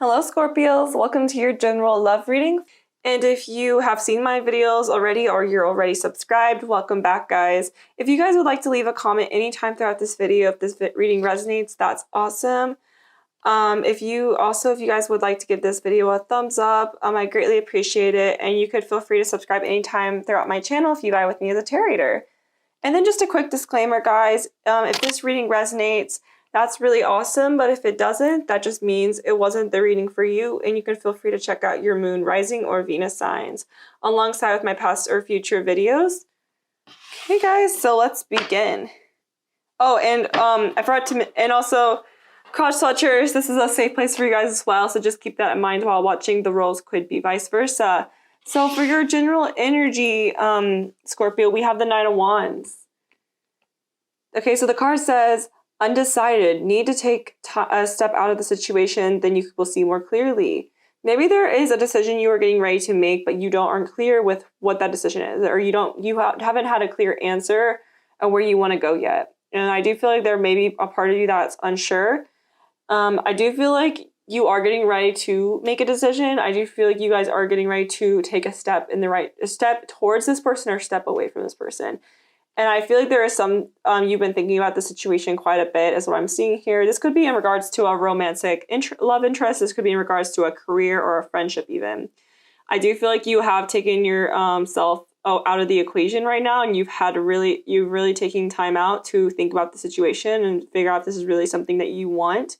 Hello Scorpios, welcome to your general love reading. And if you have seen my videos already or you're already subscribed, welcome back guys. If you guys would like to leave a comment anytime throughout this video, if this reading resonates, that's awesome. If you guys would like to give this video a thumbs up, I greatly appreciate it. And you could feel free to subscribe anytime throughout my channel if you vibe with me as a tarot reader. And then just a quick disclaimer guys, if this reading resonates, that's really awesome, but if it doesn't, that just means it wasn't the reading for you, and you can feel free to check out your moon, rising, or Venus signs alongside with my past or future videos. Okay guys, so let's begin. Oh, and I forgot to, and also crotch touchers, this is a safe place for you guys as well, so just keep that in mind while watching. The roles could be vice versa. So for your general energy, Scorpio, we have the Knight of Wands. Okay, so the card says, undecided, need to take a step out of the situation, then you will see more clearly. Maybe there is a decision you are getting ready to make, but you aren't clear with what that decision is, or you haven't had a clear answer of where you want to go yet. And I do feel like there may be a part of you that's unsure. I do feel like you are getting ready to make a decision. I do feel like you guys are getting ready to take a step towards this person or step away from this person. And I feel like there is some, you've been thinking about the situation quite a bit is what I'm seeing here. This could be in regards to a romantic love interest. This could be in regards to a career or a friendship even. I do feel like you have taken your self out of the equation right now, and you've really taken time out to think about the situation and figure out if this is really something that you want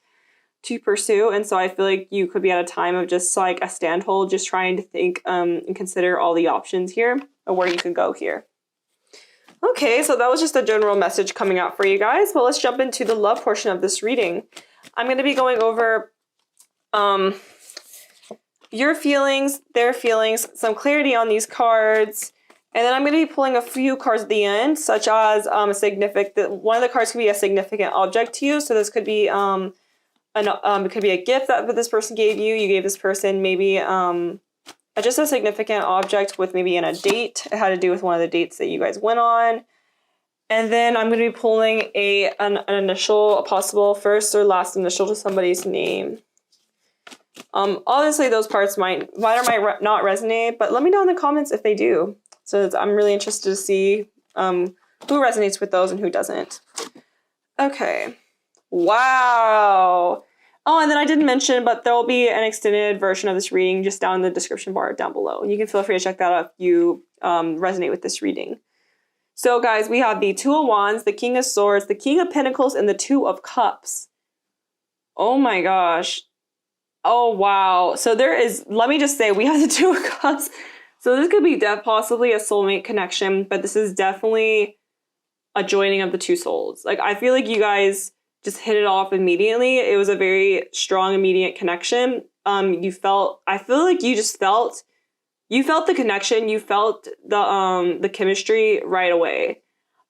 to pursue. And so I feel like you could be at a time of just like a standhold, just trying to think and consider all the options here of where you could go here. Okay, so that was just a general message coming out for you guys. But let's jump into the love portion of this reading. I'm going to be going over your feelings, their feelings, some clarity on these cards. And then I'm going to be pulling a few cards at the end, such as one of the cards could be a significant object to you. So this could be it could be a gift that this person gave you. You gave this person maybe just a significant object with maybe in a date. It had to do with one of the dates that you guys went on. And then I'm going to be pulling an initial, a possible first or last initial to somebody's name. Obviously those parts might not resonate, but let me know in the comments if they do. So I'm really interested to see who resonates with those and who doesn't. Okay. Wow. Oh, and then I didn't mention, but there will be an extended version of this reading just down in the description bar down below. And you can feel free to check that out if you resonate with this reading. So guys, we have the Two of Wands, the King of Swords, the King of Pentacles, and the Two of Cups. Oh my gosh. Oh, wow. So let me just say, we have the Two of Cups. So this could be possibly a soulmate connection, but this is definitely a joining of the two souls. Like, I feel like you guys just hit it off immediately. It was a very strong, immediate connection. I feel like you felt the connection. You felt the chemistry right away.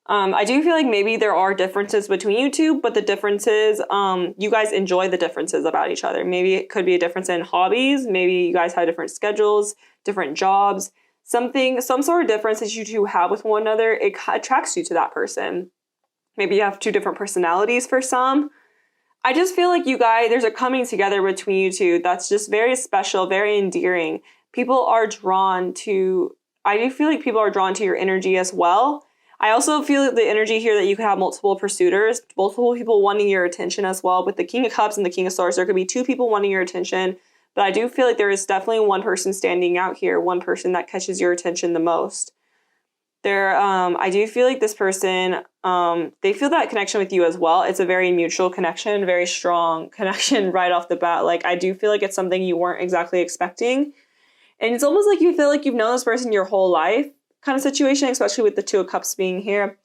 I do feel like maybe there are differences between you two, but the differences, you guys enjoy the differences about each other. Maybe it could be a difference in hobbies. Maybe you guys have different schedules, different jobs, some sort of difference that you two have with one another. It attracts you to that person. Maybe you have two different personalities for some. I just feel like you guys, there's a coming together between you two that's just very special, very endearing. I do feel like people are drawn to your energy as well. I also feel the energy here that you could have multiple pursuers, multiple people wanting your attention as well. With the King of Cups and the King of Swords, there could be two people wanting your attention. But I do feel like there is definitely one person standing out here, one person that catches your attention the most. I do feel like this person, they feel that connection with you as well. It's a very mutual connection, very strong connection right off the bat. Like, I do feel like it's something you weren't exactly expecting. And it's almost like you feel like you've known this person your whole life kind of situation, especially with the Two of Cups being here.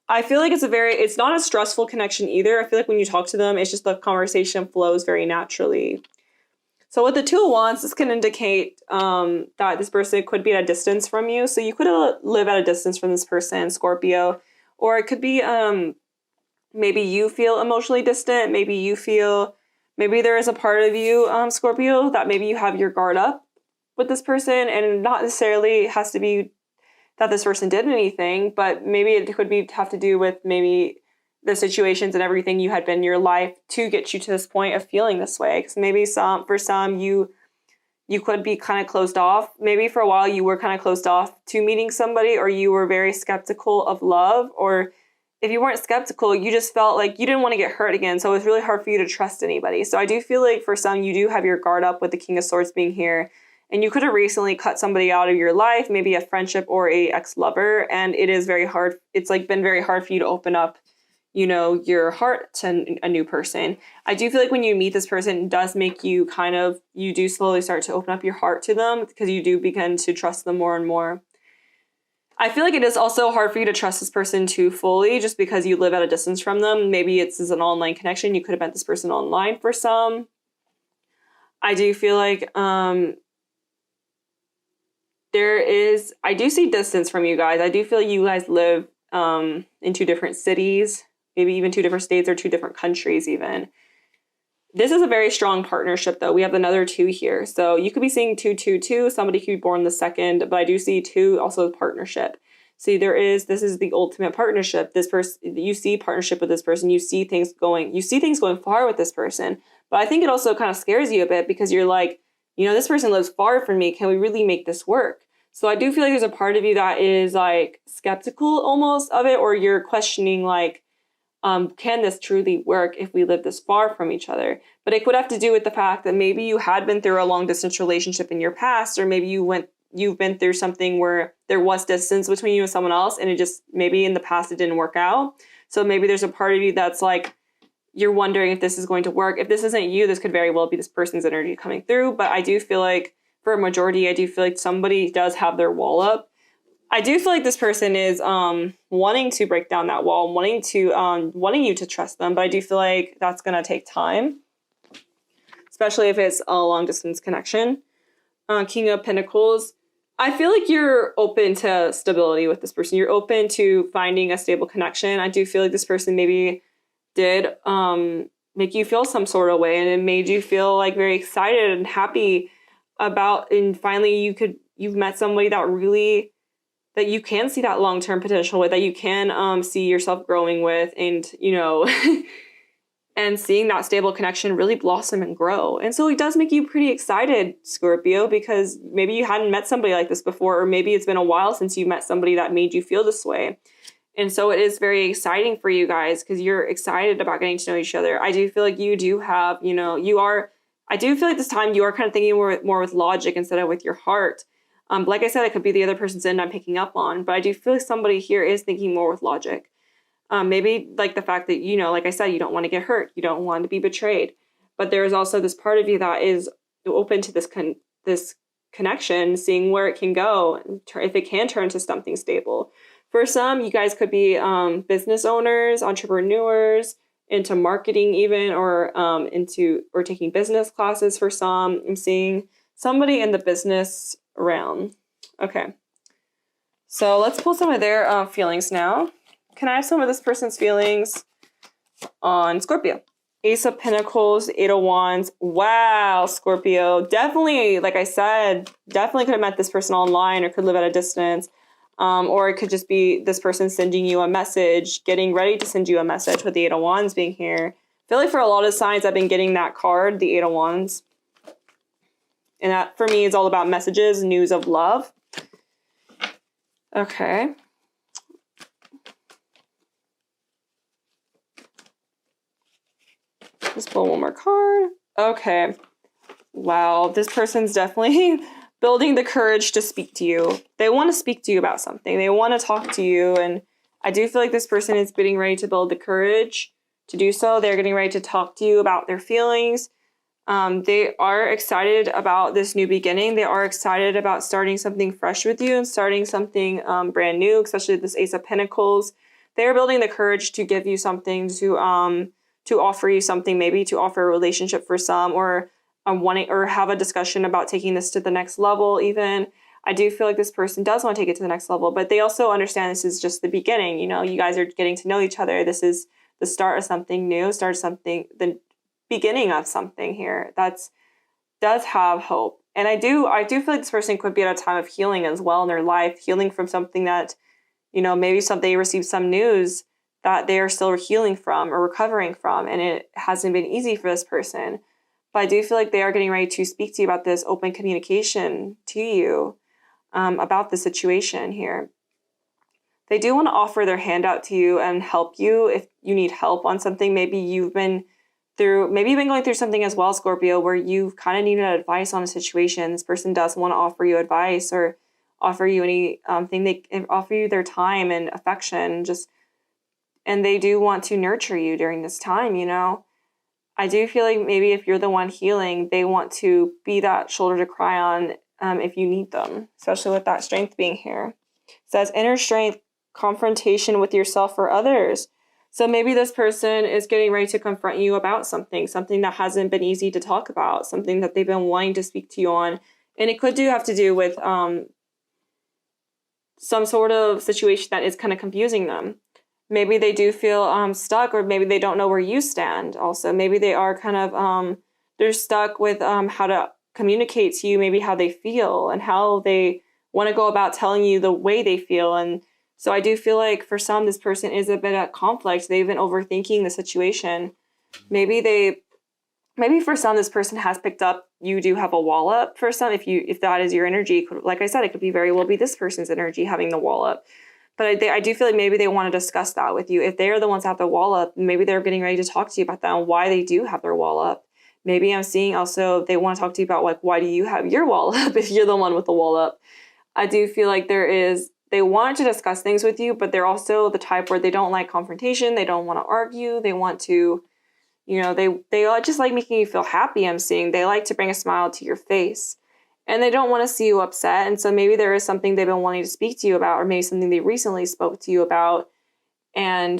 I feel like it's not a stressful connection either. I feel like when you talk to them, it's just the conversation flows very naturally. So with the Two of Wands, this can indicate that this person could be at a distance from you. So you could live at a distance from this person, Scorpio. Or it could be maybe you feel emotionally distant. Maybe there is a part of you, Scorpio, that maybe you have your guard up with this person. And not necessarily has to be that this person did anything, but maybe it could have to do with maybe the situations and everything you had been in your life to get you to this point of feeling this way. Because maybe for some, you could be kind of closed off. Maybe for a while you were kind of closed off to meeting somebody, or you were very skeptical of love, or if you weren't skeptical, you just felt like you didn't want to get hurt again. So it was really hard for you to trust anybody. So I do feel like for some, you do have your guard up with the King of Swords being here. And you could have recently cut somebody out of your life, maybe a friendship or a ex-lover. And it is very hard. It's like been very hard for you to open up, you know, your heart to a new person. I do feel like when you meet this person, it does make you you do slowly start to open up your heart to them, because you do begin to trust them more and more. I feel like it is also hard for you to trust this person too fully, just because you live at a distance from them. Maybe it's an online connection. You could have met this person online for some. I do feel like I do see distance from you guys. I do feel like you guys live in 2 different cities, maybe even 2 different states or 2 different countries even. This is a very strong partnership, though. We have another 2 here. So you could be seeing 222. Somebody could be born the 2nd, but I do see 2 also as partnership. See, this is the ultimate partnership. This person, you see partnership with this person. You see things going far with this person. But I think it also kind of scares you a bit, because you're like, you know, this person lives far from me. Can we really make this work? So I do feel like there's a part of you that is like skeptical almost of it, or you're questioning like, can this truly work if we live this far from each other? But it would have to do with the fact that maybe you had been through a long distance relationship in your past, or maybe you've been through something where there was distance between you and someone else, and it just, maybe in the past it didn't work out. So maybe there's a part of you that's like, you're wondering if this is going to work. If this isn't you, this could very well be this person's energy coming through. But I do feel like for a majority, I do feel like somebody does have their wall up. I do feel like this person is wanting to break down that wall, wanting you to trust them. But I do feel like that's going to take time, especially if it's a long distance connection. King of Pentacles. I feel like you're open to stability with this person. You're open to finding a stable connection. I do feel like this person maybe did make you feel some sort of way, and it made you feel like very excited and happy about, and finally you've met somebody that you can see that long-term potential with, that you can see yourself growing with, and, you know, and seeing that stable connection really blossom and grow. And so it does make you pretty excited, Scorpio, because maybe you hadn't met somebody like this before, or maybe it's been a while since you met somebody that made you feel this way. And so it is very exciting for you guys, because you're excited about getting to know each other. I do feel like you do have, you know, I do feel like this time you are kind of thinking more with logic instead of with your heart. Like I said, it could be the other person's end I'm picking up on, but I do feel like somebody here is thinking more with logic. Maybe like the fact that, you know, like I said, you don't want to get hurt. You don't want to be betrayed. But there is also this part of you that is open to this connection, seeing where it can go, if it can turn to something stable. For some, you guys could be business owners, entrepreneurs, into marketing even, or taking business classes for some. I'm seeing somebody in the business realm. Okay. So let's pull some of their feelings now. Can I have some of this person's feelings on Scorpio? Ace of Pentacles, 8 of Wands. Wow, Scorpio. Definitely, like I said, definitely could have met this person online, or could live at a distance. Or it could just be this person sending you a message, getting ready to send you a message with the 8 of Wands being here. I feel like for a lot of signs, I've been getting that card, the 8 of Wands. And that, for me, is all about messages, news of love. Okay. Just pull one more card. Okay. Wow, this person's definitely building the courage to speak to you. They want to speak to you about something. They want to talk to you. And I do feel like this person is getting ready to build the courage to do so. They're getting ready to talk to you about their feelings. They are excited about this new beginning. They are excited about starting something fresh with you and starting something brand new, especially this Ace of Pentacles. They are building the courage to give you something, to offer you something, maybe to offer a relationship for some, or wanting, or have a discussion about taking this to the next level even. I do feel like this person does want to take it to the next level, but they also understand this is just the beginning. You know, you guys are getting to know each other. This is the start of something new, the beginning of something here does have hope. And I do feel like this person could be at a time of healing as well in their life, healing from something that, you know, maybe they received some news that they are still healing from or recovering from, and it hasn't been easy for this person. But I do feel like they are getting ready to speak to you about this, open communication to you about the situation here. They do want to offer their hand out to you and help you if you need help on something. Maybe you've been going through something as well, Scorpio, where you've kind of needed advice on a situation. This person does want to offer you advice or offer you anything. They offer you their time and affection, and they do want to nurture you during this time, you know. I do feel like maybe if you're the one healing, they want to be that shoulder to cry on if you need them, especially with that strength being here. It says inner strength, confrontation with yourself or others. So maybe this person is getting ready to confront you about something that hasn't been easy to talk about, something that they've been wanting to speak to you on. And it could have to do with some sort of situation that is kind of confusing them. Maybe they do feel stuck, or maybe they don't know where you stand also. Maybe they are kind of, they're stuck with how to communicate to you, maybe how they feel and how they want to go about telling you the way they feel. And so I do feel like for some, this person is a bit at conflict. They've been overthinking the situation. Maybe for some, this person has picked up, you do have a wall up for some. If that is your energy, like I said, it could be very well be this person's energy having the wall up. But I do feel like maybe they want to discuss that with you. If they are the ones that have the wall up, maybe they're getting ready to talk to you about that and why they do have their wall up. Maybe I'm seeing also they want to talk to you about like, why do you have your wall up if you're the one with the wall up? I do feel like they want to discuss things with you, but they're also the type where they don't like confrontation. They don't want to argue. They want to, you know, they just like making you feel happy. I'm seeing they like to bring a smile to your face. And they don't want to see you upset. And so maybe there is something they've been wanting to speak to you about, or maybe something they recently spoke to you about. And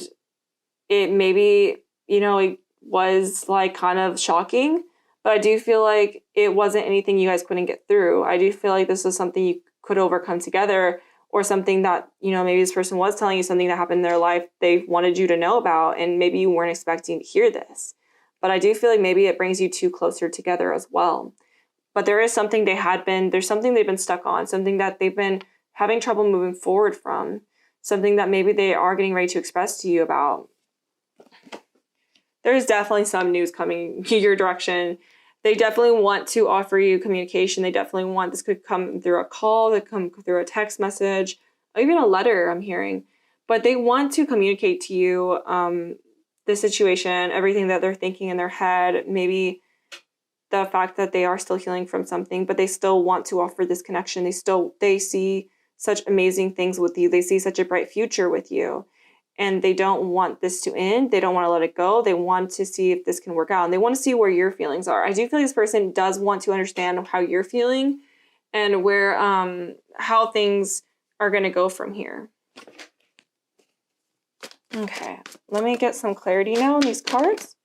it maybe, you know, it was like kind of shocking, but I do feel like it wasn't anything you guys couldn't get through. I do feel like this was something you could overcome together, or something that, you know, maybe this person was telling you something that happened in their life they wanted you to know about, and maybe you weren't expecting to hear this. But I do feel like maybe it brings you two closer together as well. But there is something there's something they've been stuck on, something that they've been having trouble moving forward from, something that maybe they are getting ready to express to you about. There's definitely some news coming your direction. They definitely want to offer you communication. They definitely want, this could come through a call, it could come through a text message, or even a letter I'm hearing. But they want to communicate to you the situation, everything that they're thinking in their head, maybe the fact that they are still healing from something, but they still want to offer this connection. They see such amazing things with you. They see such a bright future with you, and they don't want this to end. They don't want to let it go. They want to see if this can work out, and they want to see where your feelings are. I do feel like this person does want to understand how you're feeling and where, how things are going to go from here. Okay, let me get some clarity now on these cards.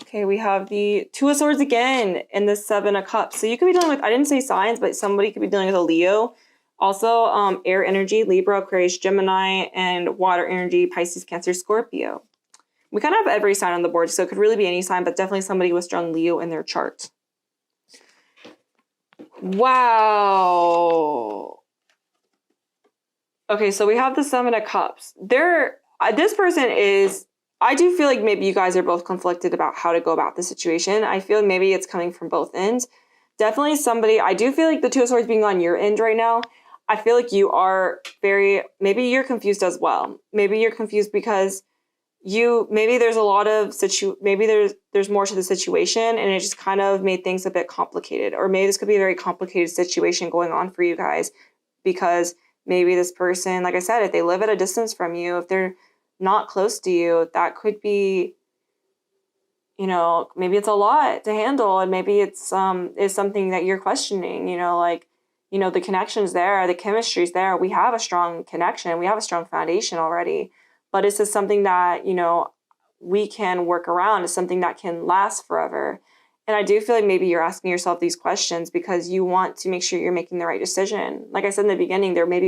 Okay, we have the Two of Swords again and the Seven of Cups. So you could be dealing with, I didn't say signs, but somebody could be dealing with a Leo. Also, air energy, Libra, Aquarius, Gemini, and water energy, Pisces, Cancer, Scorpio. We kind of have every sign on the board, so it could really be any sign, but definitely somebody with strong Leo in their chart. Wow. Okay, so we have the Seven of Cups. This person is, I do feel like maybe you guys are both conflicted about how to go about the situation. I feel maybe it's coming from both ends. Definitely somebody, I do feel like the Two of Swords being on your end right now, I feel like you are maybe you're confused as well. Maybe you're confused because maybe there's a lot of, maybe there's more to the situation and it just kind of made things a bit complicated. Or maybe this could be a very complicated situation going on for you guys because maybe this person, like I said, if they live at a distance from you, if they're not close to you, that could be, you know, maybe it's a lot to handle, and maybe it's is something that you're questioning, you know, like, you know, the connection's there, the chemistry's there, we have a strong connection, we have a strong foundation already, but it's just something that, you know, we can work around, it's something that can last forever. And I do feel like maybe you're asking yourself these questions because you want to make sure you're making the right decision. Like I said in the beginning, there may be